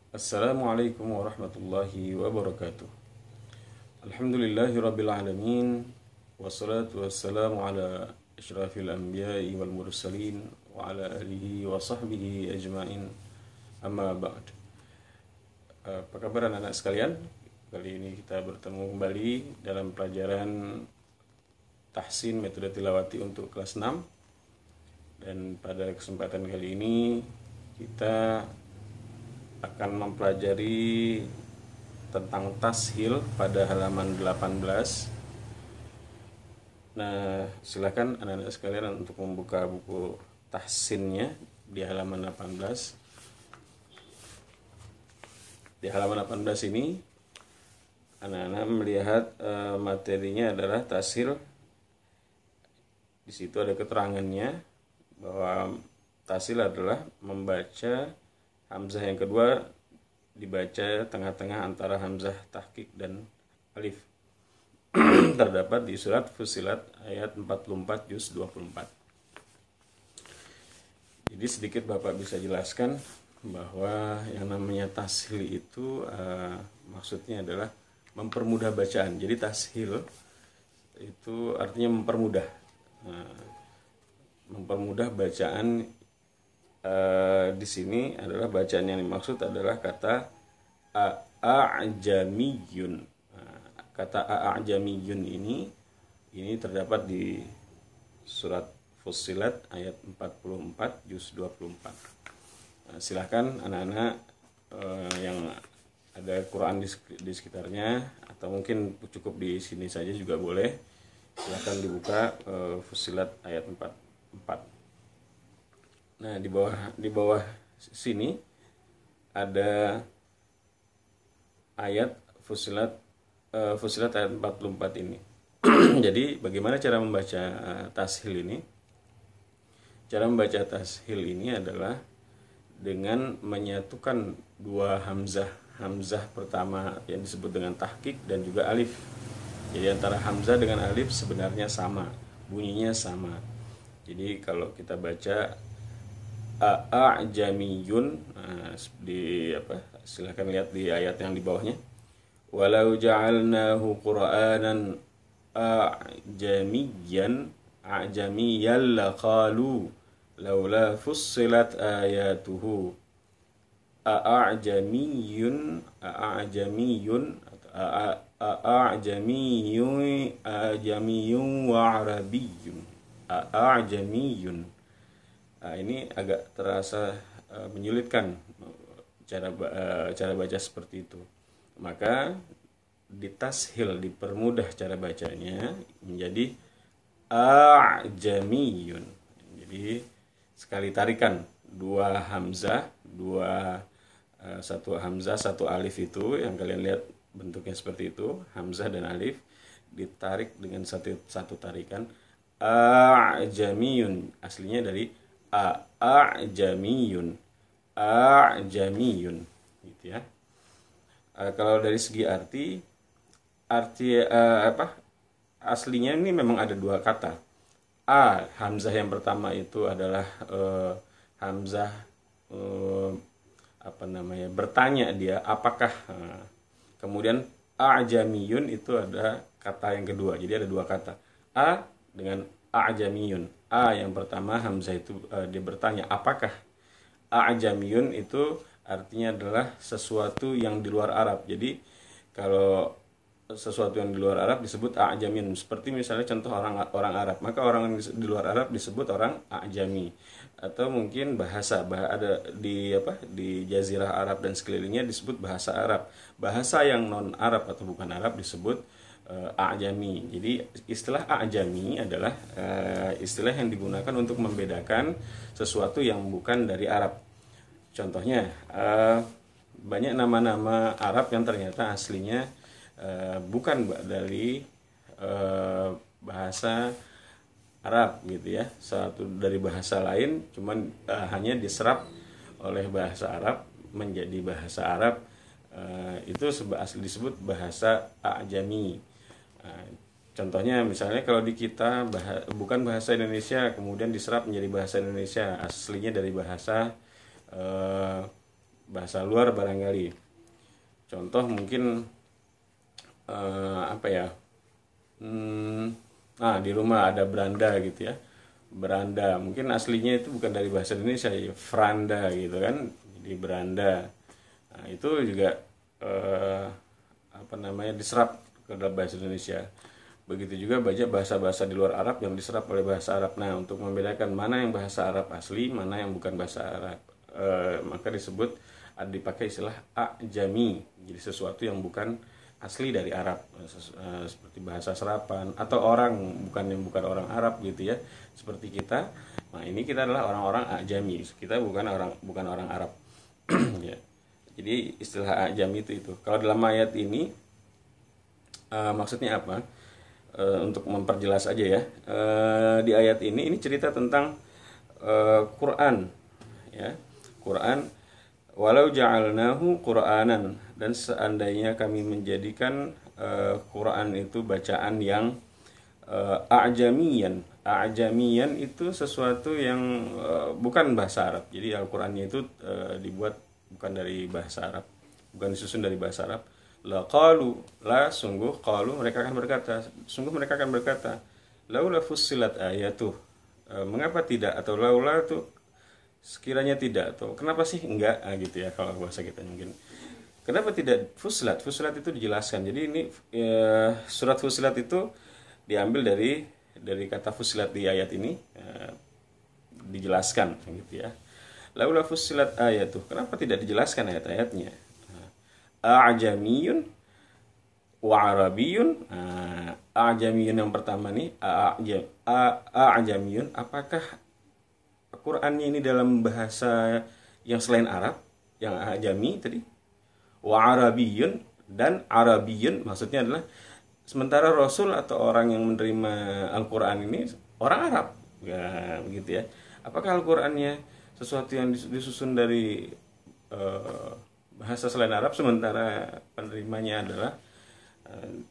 Assalamualaikum warahmatullahi wabarakatuh. Alhamdulillahi rabbil alamin. Wassalatu wassalamu ala asyrafil anbiya'i wal mursalin wa ala alihi wa sahbihi ajmain. Amma ba'd. Apa kabar anak-anak sekalian? Kali ini kita bertemu kembali dalam pelajaran tahsin metode tilawati untuk kelas 6. Dan pada kesempatan kali ini kita akan mempelajari tentang tashil pada halaman 18. Nah, silakan anak-anak sekalian untuk membuka buku tahsinnya di halaman 18. Di halaman 18 ini anak-anak melihat materinya adalah tashil. Di situ ada keterangannya bahwa tashil adalah membaca hamzah yang kedua dibaca tengah-tengah antara hamzah tahqiq dan alif. Terdapat di surat Fussilat ayat 44 juz 24. Jadi sedikit Bapak bisa jelaskan bahwa yang namanya tashil itu maksudnya adalah mempermudah bacaan. Jadi tashil itu artinya mempermudah. Mempermudah bacaan. Di sini adalah bacaan yang dimaksud adalah kata a'jamiyun. Kata a'jamiyun ini terdapat di surat Fussilat ayat 44 juz 24. Silahkan anak-anak yang ada Quran di sekitarnya atau mungkin cukup di sini saja juga boleh. Silahkan dibuka Fussilat ayat 44. Nah, di bawah sini ada ayat Fussilat ayat 44 ini. Jadi, bagaimana cara membaca tashil ini? Cara membaca tashil ini adalah dengan menyatukan dua hamzah. Hamzah pertama yang disebut dengan tahqiq dan juga alif. Jadi antara hamzah dengan alif sebenarnya sama, bunyinya sama. Jadi kalau kita baca a'jamiyun, silakan lihat di ayat yang di bawahnya. Walau ja'alnahu qur'anan a'jamiyyan laqalu laula fussilat ayatuhu a'jamiyyun wa arabiyyun. A'jamiyyun. Nah, ini agak terasa menyulitkan cara baca seperti itu. Maka ditashil, dipermudah cara bacanya menjadi a'jamiyun. Jadi sekali tarikan dua hamzah, satu hamzah, satu alif itu yang kalian lihat bentuknya seperti itu, hamzah dan alif ditarik dengan satu tarikan a'jamiyun. Aslinya dari a'jamiyun gitu ya. Kalau dari segi arti aslinya ini memang ada dua kata. Hamzah yang pertama itu adalah hamzah bertanya dia apakah. Kemudian a'jamiyun itu ada kata yang kedua. Jadi ada dua kata. Dengan a'jamiyun. Yang pertama hamzah itu dia bertanya apakah. A'jamiyun itu artinya adalah sesuatu yang di luar Arab. Jadi kalau sesuatu yang di luar Arab disebut a'jamiyun. Seperti misalnya contoh orang Arab, maka orang di luar Arab disebut orang a'jami. Atau mungkin bahasa ada di jazirah Arab dan sekelilingnya disebut bahasa Arab. Bahasa yang non Arab atau bukan Arab disebut a'jami. Jadi istilah a'jami adalah istilah yang digunakan untuk membedakan sesuatu yang bukan dari Arab. Contohnya banyak nama-nama Arab yang ternyata aslinya bukan dari bahasa Arab gitu ya. Satu dari bahasa lain cuman hanya diserap oleh bahasa Arab menjadi bahasa Arab. Itu asli disebut bahasa a'jami. Contohnya misalnya kalau di kita bukan bahasa Indonesia kemudian diserap menjadi bahasa Indonesia, aslinya dari bahasa bahasa luar barangkali. Contoh mungkin apa ya? Di rumah ada beranda gitu ya. Beranda mungkin aslinya itu bukan dari bahasa Indonesia ya, franda gitu kan. Jadi beranda. Nah, itu juga diserap ke dalam bahasa Indonesia. Begitu juga banyak bahasa-bahasa di luar Arab yang diserap oleh bahasa Arab. Nah, untuk membedakan mana yang bahasa Arab asli, mana yang bukan bahasa Arab, maka dipakai istilah a'jami. Jadi sesuatu yang bukan asli dari Arab, seperti bahasa serapan atau orang bukan orang Arab gitu ya, seperti kita. Nah, ini kita adalah orang-orang a'jami. Kita bukan orang Arab. Ya. Jadi istilah a'jami itu. Kalau dalam ayat ini maksudnya apa? Untuk memperjelas aja ya, di ayat ini cerita tentang Quran ya, Quran, walau ja'alnahu Qur'anan, dan seandainya kami menjadikan Quran itu bacaan yang a'jamiyan itu sesuatu yang bukan bahasa Arab. Jadi Al-Qur'annya itu dibuat bukan dari bahasa Arab, bukan disusun dari bahasa Arab. Sungguh mereka akan berkata, laula fussilat ayatuh, mengapa tidak, atau laula itu sekiranya tidak, atau kenapa sih enggak, gitu ya kalau bahasa kita mungkin. Kenapa tidak fussilat itu dijelaskan. Jadi ini surat Fussilat itu diambil dari kata fussilat di ayat ini, dijelaskan gitu ya. Laula fussilat ayatuh, kenapa tidak dijelaskan ayat-ayatnya. A'jamiyun wa Arabiyun. A'jamiyun yang pertama nih, A'jamiyun, apakah Qur'annya ini dalam bahasa yang selain Arab, yang A'jami tadi. Wa Arabiyun, dan Arabiyun maksudnya adalah sementara Rasul atau orang yang menerima Al-Qur'an ini orang Arab. Ya, begitu ya. Apakah Al-Qur'annya sesuatu yang disusun dari bahasa selain Arab, sementara penerimanya adalah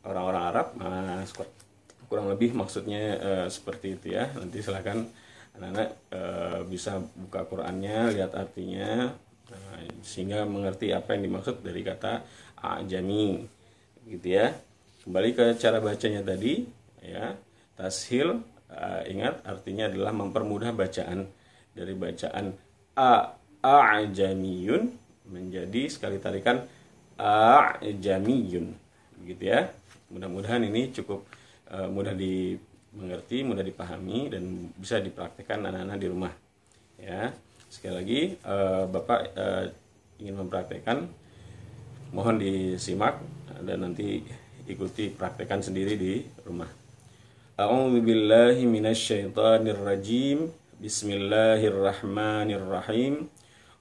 orang-orang Arab. Nah, kurang lebih maksudnya seperti itu ya. Nanti silakan anak-anak bisa buka Qur'annya, lihat artinya, sehingga mengerti apa yang dimaksud dari kata a'jami gitu ya. Kembali ke cara bacanya tadi ya, tashil, ingat artinya adalah mempermudah bacaan, dari bacaan a'jamiyun menjadi sekali tarikan a'jamiyun, begitu ya. Mudah-mudahan ini cukup mudah dimengerti, mudah dipahami, dan bisa dipraktikkan anak-anak di rumah ya. Sekali lagi Bapak ingin mempraktekkan, mohon disimak dan nanti ikuti praktekkan sendiri di rumah. A'udzubillahi minasyaitonirrajim. Bismillahirrahmanirrahim.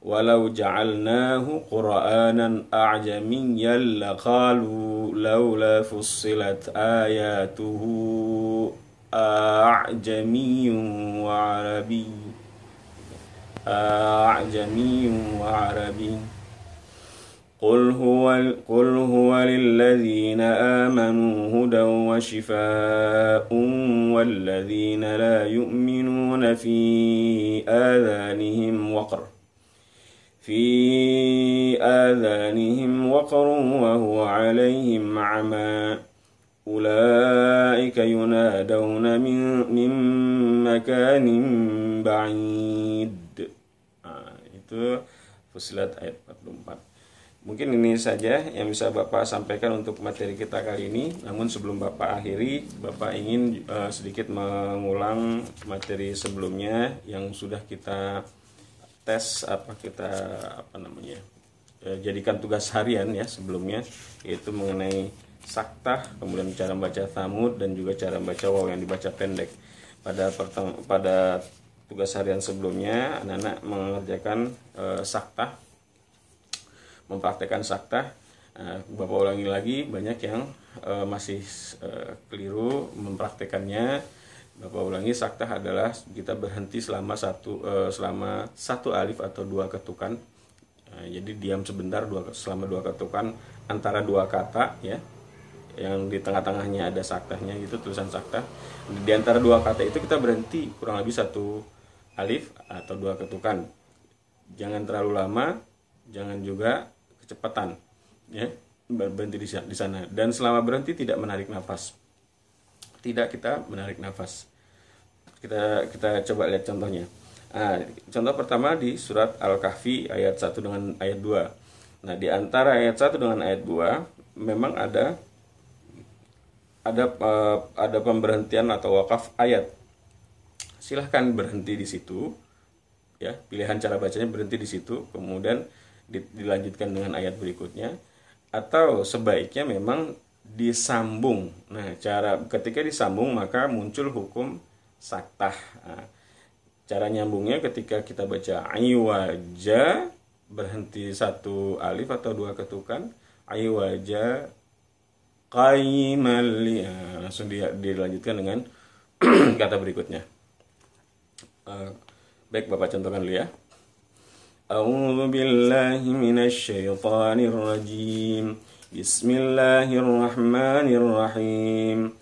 Walau ja'alnahu Qur'anan a'jamiyyan laqalu laula fussilat ayatuhu a'jamiyyun wa arabiy. قل هو للذين آمنوا هدى وشفاء والذين لا يؤمنون في آذانهم وقر وهو عليهم عمى أولئك ينادون من مكان بعيد. Itu Fussilat ayat 44. Mungkin ini saja yang bisa Bapak sampaikan untuk materi kita kali ini. Namun sebelum Bapak akhiri, Bapak ingin sedikit mengulang materi sebelumnya yang sudah kita tes, jadikan tugas harian ya sebelumnya, yaitu mengenai saktah, kemudian cara membaca thamud, dan juga cara membaca waw yang dibaca pendek. Pada tugas harian sebelumnya, anak-anak mengerjakan saktah, mempraktekkan saktah. Bapak ulangi lagi, banyak yang masih keliru mempraktekannya. Bapak ulangi, saktah adalah kita berhenti selama satu alif atau dua ketukan. Jadi diam sebentar selama dua ketukan antara dua kata ya. Yang di tengah-tengahnya ada saktahnya, gitu tulisan saktah. Di antara dua kata itu kita berhenti kurang lebih satu alif atau dua ketukan. Jangan terlalu lama, jangan juga kecepatan, ya, berhenti di sana. Dan selama berhenti tidak menarik nafas, tidak kita menarik nafas. Kita coba lihat contohnya. Nah, contoh pertama di surat Al-Kahfi ayat 1 dengan ayat 2. Nah, di antara ayat 1 dengan ayat 2 memang ada pemberhentian atau wakaf ayat. Silahkan berhenti di situ, ya. Pilihan cara bacanya berhenti di situ, kemudian dilanjutkan dengan ayat berikutnya, atau sebaiknya memang disambung. Nah, ketika disambung maka muncul hukum saktah. Nah, cara nyambungnya ketika kita baca aywaja, berhenti satu alif atau dua ketukan, aywaja qayyiman li, langsung dilanjutkan dengan kata berikutnya. Baik, Bapak contohkan dulu ya. A'udzu billahi minasy syaithanir rajim. Bismillahirrahmanirrahim.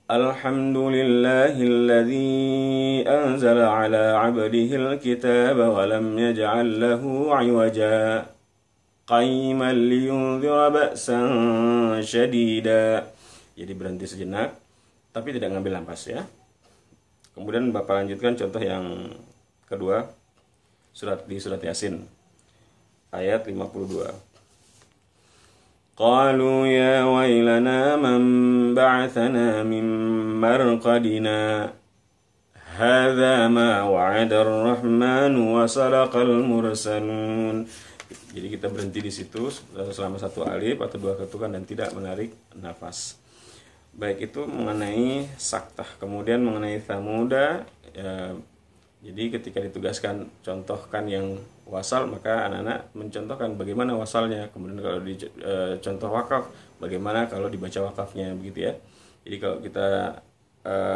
Alhamdulillahilladzi anzala ala 'abdihil kitaba wa lam yaj'al lahu 'iwaja qayyiman liyunzira ba'san syadida. Jadi berhenti sejenak tapi tidak ngambil nafas, ya. Kemudian Bapak lanjutkan contoh yang kedua, di surat Yasin ayat 52. Qalu ya wailana man ba'athana min marqadina hadza ma wa'ada ar-rahmanu wa sadaqal mursalun. Jadi kita berhenti di situ selama satu alif atau dua ketukan dan tidak menarik nafas. Baik, itu mengenai saktah. Kemudian mengenai Tsamuda, jadi ketika ditugaskan contohkan yang wasal, maka anak-anak mencontohkan bagaimana wasalnya. Kemudian kalau di contoh wakaf, bagaimana kalau dibaca wakafnya, begitu ya. Jadi kalau kita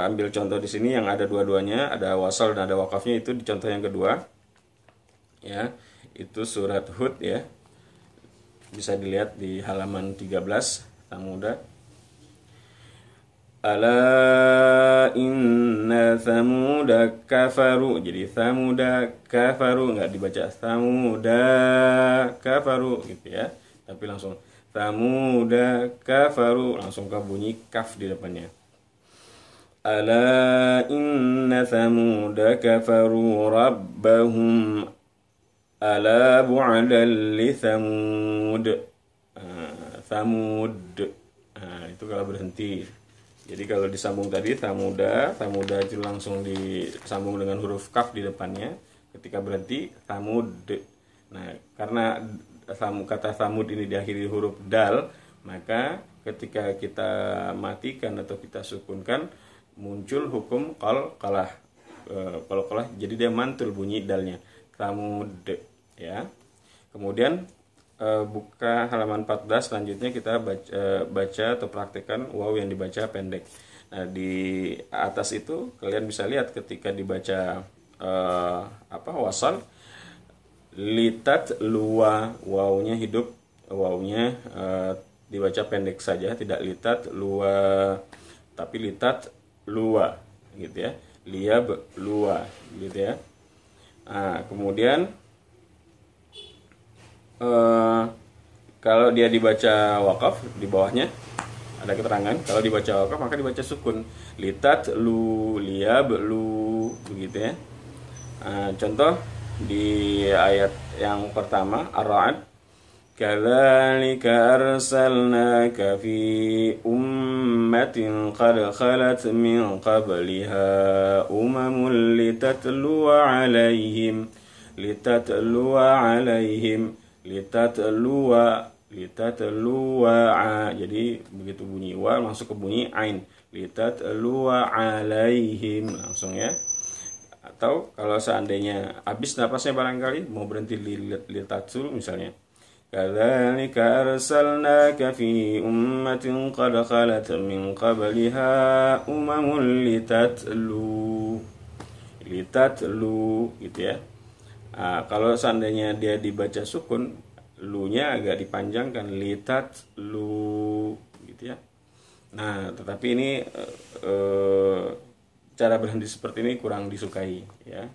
ambil contoh di sini yang ada dua-duanya, ada wasal dan ada wakafnya, itu di contoh yang kedua, ya, itu surat Hud, ya. Bisa dilihat di halaman 13, Tsamuda. Ala inna Tsamuda kafaru. Jadi Tsamuda kafaru, nggak dibaca Tsamuda kafaru gitu ya, tapi langsung Tsamuda kafaru, langsung ke bunyi kaf di depannya. Ala inna Tsamuda kafaru rabbahum ala bu'dan li Tsamud. Tsamud. Itu kalau berhenti. Jadi kalau disambung tadi Tsamuda itu langsung disambung dengan huruf kaf di depannya. Ketika berhenti Tsamud. Nah, karena kata Tsamud ini diakhiri huruf dal, maka ketika kita matikan atau kita sukunkan, muncul hukum qalqalah. Qalqalah, jadi dia mantul bunyi dalnya. Tsamud, ya. Kemudian buka halaman 14, selanjutnya kita baca atau praktekkan waw yang dibaca pendek. Nah, di atas itu kalian bisa lihat ketika dibaca wasal, litat luwa, wawnya hidup, wawnya dibaca pendek saja, tidak litat luwa, tapi litat luwa gitu ya, liab luwa gitu ya. Nah, kemudian kalau dia dibaca wakaf, di bawahnya ada keterangan kalau dibaca wakaf maka dibaca sukun, litat lu, liab lu, begitu ya. Contoh di ayat yang pertama Ar-Ra'd, kadzalika arsalnaka fi ummatin qad khalat min qabliha umamun litatluwa alaihim litatluwa, jadi begitu bunyi wa masuk ke bunyi ain, litatluwa alaihim, langsung ya. Atau kalau seandainya habis napasnya barangkali mau berhenti litatsul misalnya, kadzalika arsalnaka fi ummatin qad khalat min qabliha umamun litatlu gitu ya. Kalau seandainya dia dibaca sukun, lu-nya agak dipanjangkan, litat lu gitu ya. Nah, tetapi ini cara berhenti seperti ini kurang disukai ya.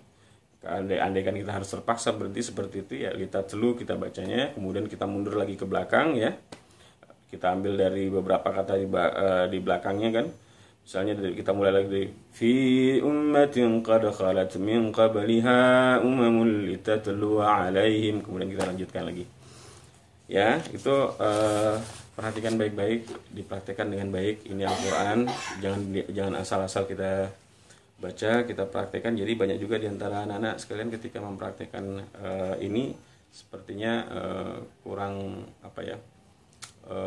Andaikan kita harus terpaksa berhenti seperti itu, ya kita celu, kita bacanya, kemudian kita mundur lagi ke belakang ya. Kita ambil dari beberapa kata di belakangnya kan. Misalnya kita mulai lagi dari fi ummatin qad khalat min qabliha umamul litatlu alaihim, kemudian kita lanjutkan lagi. Ya, itu perhatikan baik-baik, dipraktekkan dengan baik. Ini Al-Qur'an, jangan asal-asal kita baca, kita praktekkan. Jadi banyak juga di antara anak-anak sekalian ketika mempraktekkan ini sepertinya kurang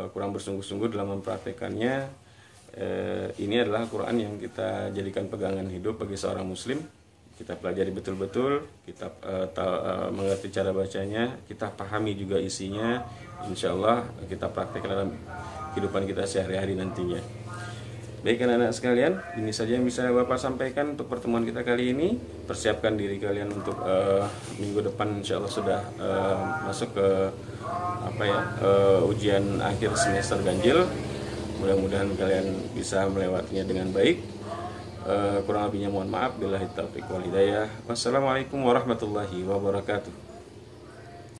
kurang bersungguh-sungguh dalam mempraktekannya. Ini adalah Quran yang kita jadikan pegangan hidup bagi seorang muslim. Kita pelajari betul-betul, kita mengerti cara bacanya, kita pahami juga isinya. Insya Allah kita praktekkan dalam kehidupan kita sehari-hari nantinya. Baik anak-anak sekalian, ini saja yang bisa Bapak sampaikan untuk pertemuan kita kali ini. Persiapkan diri kalian untuk minggu depan insya Allah sudah masuk ke ujian akhir semester ganjil. Mudah-mudahan kalian bisa melewatinya dengan baik. Kurang lebihnya mohon maaf. Billahi taufiq wal hidayah. Wassalamualaikum warahmatullahi wabarakatuh.